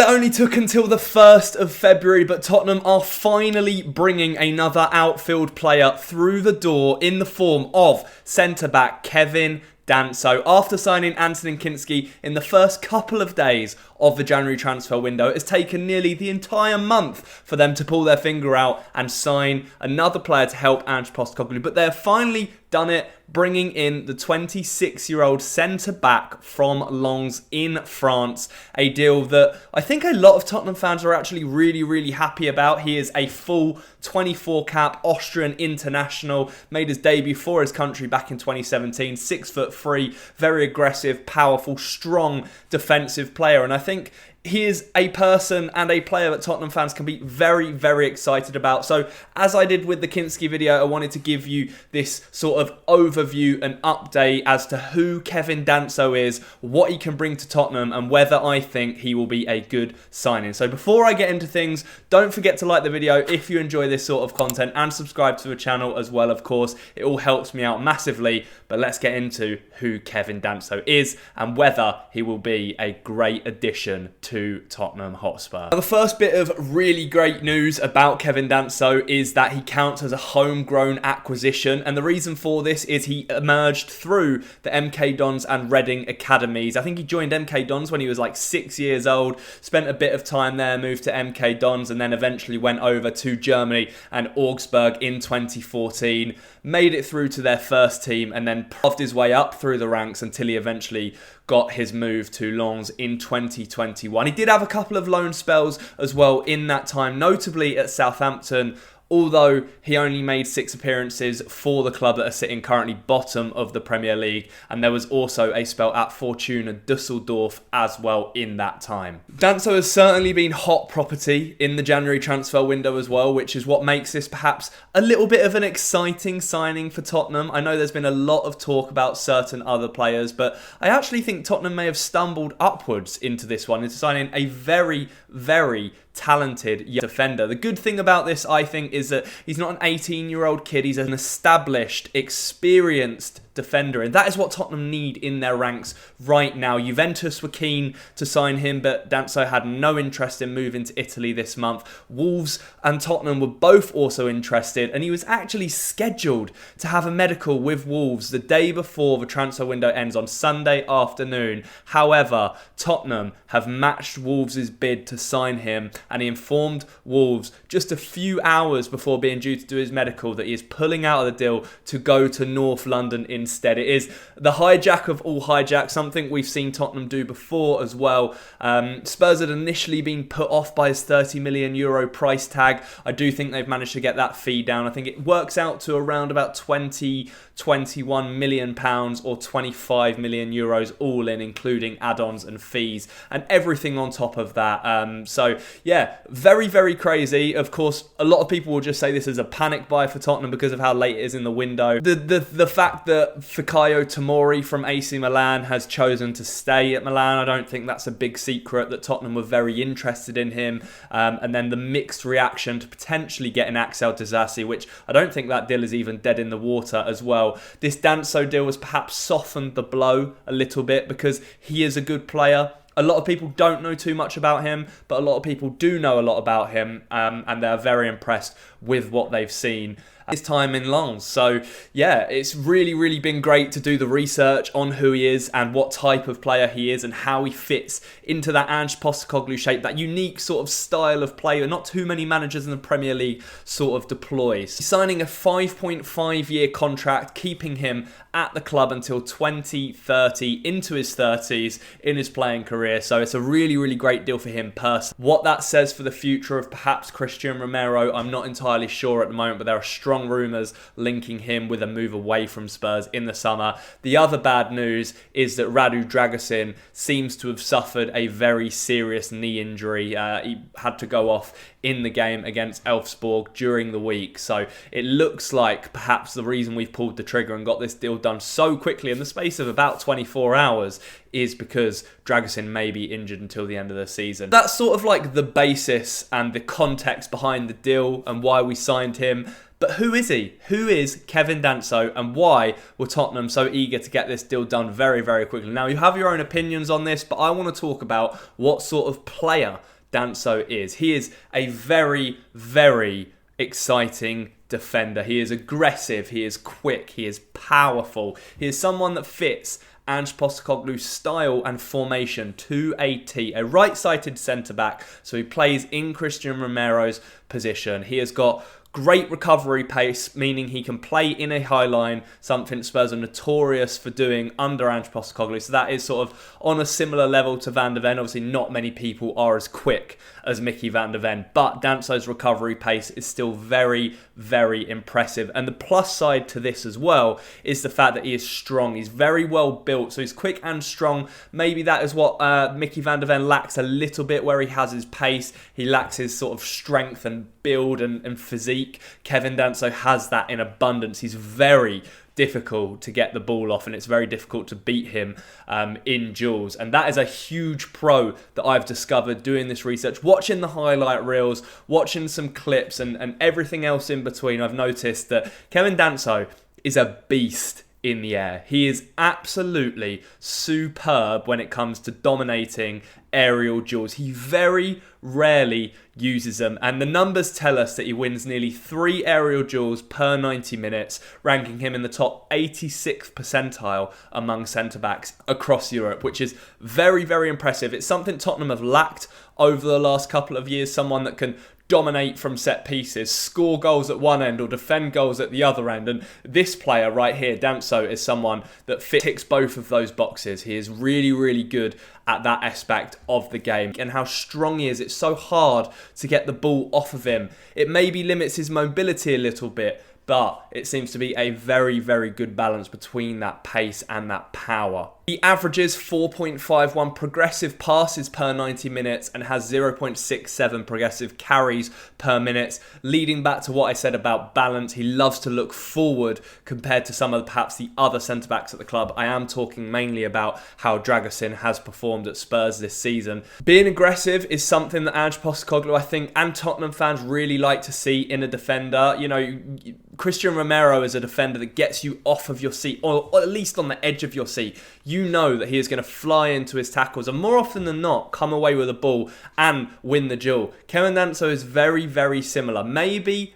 Well, it only took until the 1st of February, but Tottenham are finally bringing another outfield player through the door in the form of centre-back Kevin Danso. After signing Antonin Kinsky in the first couple of days of the January transfer window, it has taken nearly the entire month for them to pull their finger out and sign another player to help Ange Postecoglou. But they've finally done it, bringing in the 26-year-old centre-back from Lens in France. A deal that I think a lot of Tottenham fans are actually really happy about. He is a full 24-cap Austrian international, made his debut for his country back in 2017. 6'3", very aggressive, powerful, strong defensive player. And I think he is a person and a player that Tottenham fans can be very excited about. So, as I did with the Kinsky video, I wanted to give you this sort of overview and update as to who Kevin Danso is, what he can bring to Tottenham, and whether I think he will be a good signing. So before I get into things, don't forget to like the video if you enjoy this sort of content, and subscribe to the channel as well, of course. It all helps me out massively. But let's get into who Kevin Danso is and whether he will be a great addition to Tottenham Hotspur. Now, the first bit of really great news about Kevin Danso is that he counts as a homegrown acquisition, and the reason for this is he emerged through the MK Dons and Reading academies. I think he joined MK Dons when he was like 6 years old, spent a bit of time there, moved to MK Dons, and then eventually went over to Germany and Augsburg in 2014, made it through to their first team, and then proved his way up through the ranks until he eventually got his move to Lens in 2021. He did have a couple of loan spells as well in that time, notably at Southampton, although he only made 6 appearances for the club that are sitting currently bottom of the Premier League. And there was also a spell at Fortuna Düsseldorf as well in that time. Danso has certainly been hot property in the January transfer window as well, which is what makes this perhaps a little bit of an exciting signing for Tottenham. I know there's been a lot of talk about certain other players, but I actually think Tottenham may have stumbled upwards into this one, into signing a very talented defender. The good thing about this, I think, is that he's not an 18-year-old kid. He's an established, experienced defender, and that is what Tottenham need in their ranks right now. Juventus were keen to sign him, but Danso had no interest in moving to Italy this month. Wolves and Tottenham were both also interested, and he was actually scheduled to have a medical with Wolves the day before the transfer window ends on Sunday afternoon. However, Tottenham have matched Wolves' bid to sign him, and he informed Wolves just a few hours before being due to do his medical that he is pulling out of the deal to go to North London instead. It is the hijack of all hijacks, something we've seen Tottenham do before as well. Spurs had initially been put off by his €30 million price tag. I do think they've managed to get that fee down. I think it works out to around about £21 million or 25 million euros all in, including add-ons and fees and everything on top of that. So yeah, very crazy. Of course, a lot of people will just say this is a panic buy for Tottenham because of how late it is in the window. The fact that Fikayo Tomori from AC Milan has chosen to stay at Milan, I don't think that's a big secret that Tottenham were very interested in him. And then the mixed reaction to potentially getting Axel Disasi, which I don't think that deal is even dead in the water as well. This Danso deal has perhaps softened the blow a little bit because he is a good player. A lot of people don't know too much about him, but a lot of people do know a lot about him, and they're very impressed with what they've seen his time in Lens. So yeah, it's really been great to do the research on who he is and what type of player he is and how he fits into that Ange Postecoglou shape, that unique sort of style of play that not too many managers in the Premier League sort of deploys. He's signing a 5.5-year contract, keeping him at the club until 2030, into his 30s in his playing career. So it's a really great deal for him personally. What that says for the future of perhaps Christian Romero, I'm not entirely sure at the moment, but there are strong rumours linking him with a move away from Spurs in the summer. The other bad news is that Radu Dragusin seems to have suffered a very serious knee injury. He had to go off in the game against Elfsborg during the week. So it looks like perhaps the reason we've pulled the trigger and got this deal done so quickly in the space of about 24 hours is because Dragusin may be injured until the end of the season. That's sort of like the basis and the context behind the deal and why we signed him. But who is he? Who is Kevin Danso, and why were Tottenham so eager to get this deal done very, very quickly? Now, you have your own opinions on this, but I want to talk about what sort of player Danso is. He is a very, very exciting defender. He is aggressive, he is quick, he is powerful. He is someone that fits Ange Postecoglou's style and formation to a T. A right-sided centre-back, so he plays in Christian Romero's position. He has got great recovery pace, meaning he can play in a high line, something Spurs are notorious for doing under Ange Postecoglou. So that is sort of on a similar level to Van de Ven. Obviously, not many people are as quick as Mickey Van de Ven, but Danso's recovery pace is still very, very impressive. And the plus side to this as well is the fact that he is strong. He's very well built, so he's quick and strong. Maybe that is what Mickey Van de Ven lacks a little bit, where he has his pace. He lacks his sort of strength and build and physique. Kevin Danso has that in abundance. He's very difficult to get the ball off, and it's very difficult to beat him in duels. And that is a huge pro that I've discovered doing this research, watching the highlight reels, watching some clips and everything else in between. I've noticed that Kevin Danso is a beast in the air. He is absolutely superb when it comes to dominating aerial duels. He very rarely uses them, and the numbers tell us that he wins nearly 3 aerial duels per 90 minutes, ranking him in the top 86th percentile among centre-backs across Europe, which is very, very impressive. It's something Tottenham have lacked over the last couple of years, someone that can dominate from set pieces, score goals at one end or defend goals at the other end. And this player right here, Danso, is someone that ticks both of those boxes. He is really, really good at that aspect of the game. And how strong he is, it's so hard to get the ball off of him. It maybe limits his mobility a little bit, but it seems to be a very, very good balance between that pace and that power. He averages 4.51 progressive passes per 90 minutes and has 0.67 progressive carries per minute. Leading back to what I said about balance, he loves to look forward compared to some of perhaps the other centre-backs at the club. I am talking mainly about how Dragusin has performed at Spurs this season. Being aggressive is something that Ange Postecoglou, I think, and Tottenham fans really like to see in a defender. You know, Christian Romero is a defender that gets you off of your seat, or at least on the edge of your seat. You know that he is going to fly into his tackles and more often than not come away with a ball and win the duel. Kevin Danso is very, very similar. Maybe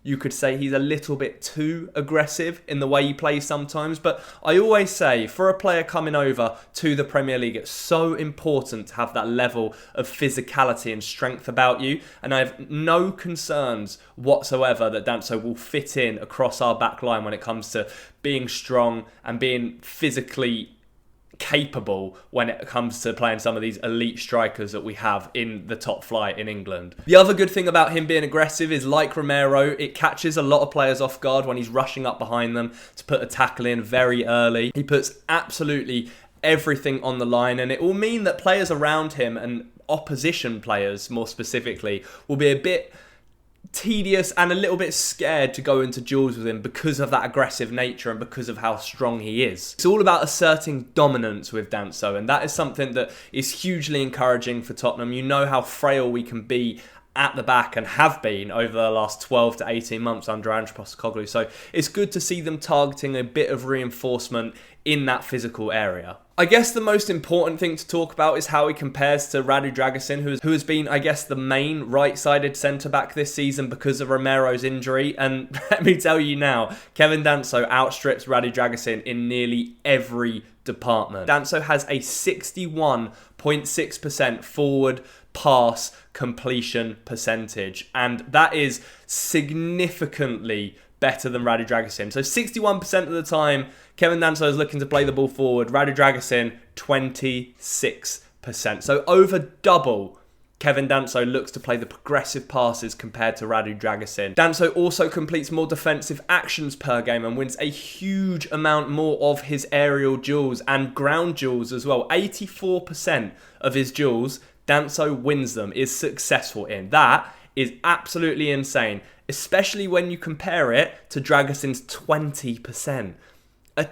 you could say he's a little bit too aggressive in the way he plays sometimes, but I always say for a player coming over to the Premier League, it's so important to have that level of physicality and strength about you, and I have no concerns whatsoever that Danso will fit in across our back line when it comes to being strong and being physically capable when it comes to playing some of these elite strikers that we have in the top flight in England. The other good thing about him being aggressive is, like Romero, it catches a lot of players off guard when he's rushing up behind them to put a tackle in very early. He puts absolutely everything on the line, and it will mean that players around him, and opposition players more specifically, will be a bit tedious and a little bit scared to go into duels with him because of that aggressive nature and because of how strong he is. It's all about asserting dominance with Danso, and that is something that is hugely encouraging for Tottenham. You know how frail we can be at the back and have been over the last 12 to 18 months under Ange Postecoglou. So it's good to see them targeting a bit of reinforcement in that physical area. I guess the most important thing to talk about is how he compares to Radu Dragusin, who has been, I guess, the main right-sided centre-back this season because of Romero's injury. And let me tell you now, Kevin Danso outstrips Radu Dragusin in nearly every department. Danso has a 61.6% forward pass completion percentage, and that is significantly better than Radu Dragusin. So 61% of the time, Kevin Danso is looking to play the ball forward. Radu Dragusin, 26%. So over double, Kevin Danso looks to play the progressive passes compared to Radu Dragusin. Danso also completes more defensive actions per game and wins a huge amount more of his aerial duels and ground duels as well. 84% of his duels, Danso wins them, is successful in. That is absolutely insane, especially when you compare it to Dragusin's 20%. A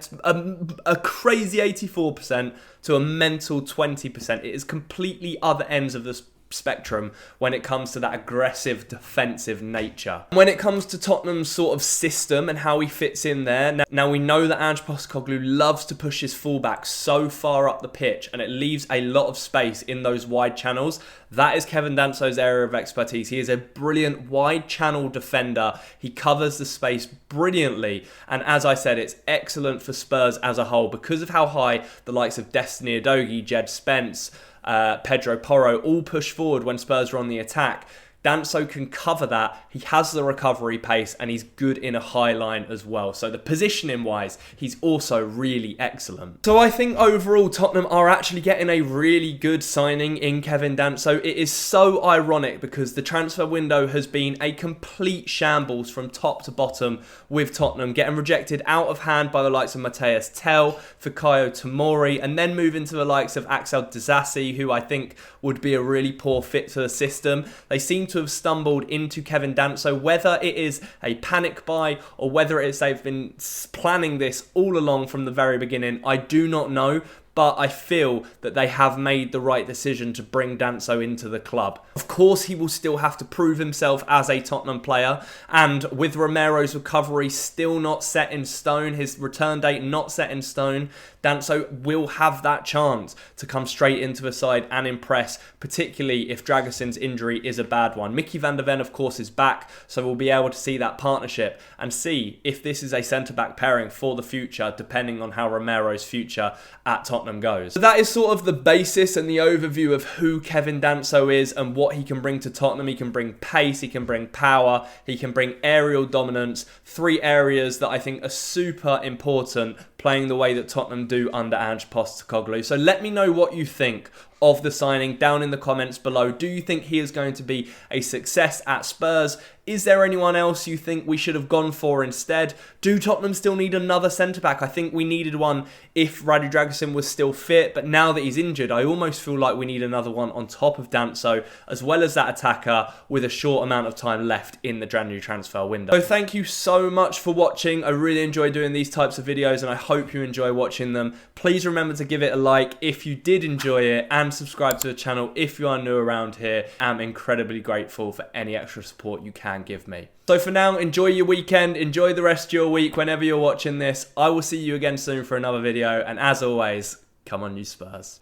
crazy 84% to a mental 20%. It is completely other ends of the spectrum when it comes to that aggressive defensive nature. When it comes to Tottenham's sort of system and how he fits in there, now we know that Ange Postecoglou loves to push his fullback so far up the pitch, and it leaves a lot of space in those wide channels. That is Kevin Danso's area of expertise. He is a brilliant wide channel defender. He covers the space brilliantly, and as I said, it's excellent for Spurs as a whole because of how high the likes of Destiny Udogie, Jed Spence, Pedro Porro all push forward when Spurs are on the attack. Danso can cover that. He has the recovery pace and he's good in a high line as well. So the positioning wise, he's also really excellent. So I think overall Tottenham are actually getting a really good signing in Kevin Danso. It is so ironic because the transfer window has been a complete shambles from top to bottom with Tottenham, getting rejected out of hand by the likes of Matheus Tel, Fikayo Tomori, and then moving to the likes of Axel Disasi, who I think would be a really poor fit for the system. They seem to have stumbled into Kevin Danso, whether it is a panic buy or whether it is they've been planning this all along from the very beginning. I do not know, but I feel that they have made the right decision to bring Danso into the club. Of course, he will still have to prove himself as a Tottenham player, and with Romero's recovery still not set in stone, his return date not set in stone, Danso will have that chance to come straight into the side and impress, particularly if Dragason's injury is a bad one. Mickey van der Ven, of course, is back, so we'll be able to see that partnership and see if this is a centre-back pairing for the future, depending on how Romero's future at Tottenham goes. So that is sort of the basis and the overview of who Kevin Danso is and what he can bring to Tottenham. He can bring pace, he can bring power, he can bring aerial dominance, three areas that I think are super important playing the way that Tottenham do under Ange Postecoglou. So let me know what you think of the signing down in the comments below. Do you think he is going to be a success at Spurs? Is there anyone else you think we should have gone for instead? Do Tottenham still need another centre-back? I think we needed one if Radu Dragusin was still fit, but now that he's injured, I almost feel like we need another one on top of Danso, as well as that attacker with a short amount of time left in the January transfer window. So thank you so much for watching. I really enjoy doing these types of videos, and I hope you enjoy watching them. Please remember to give it a like if you did enjoy it, and subscribe to the channel if you are new around here. I'm incredibly grateful for any extra support you can give me. So for now, enjoy your weekend, enjoy the rest of your week whenever you're watching this. I will see you again soon for another video, and as always, come on you Spurs.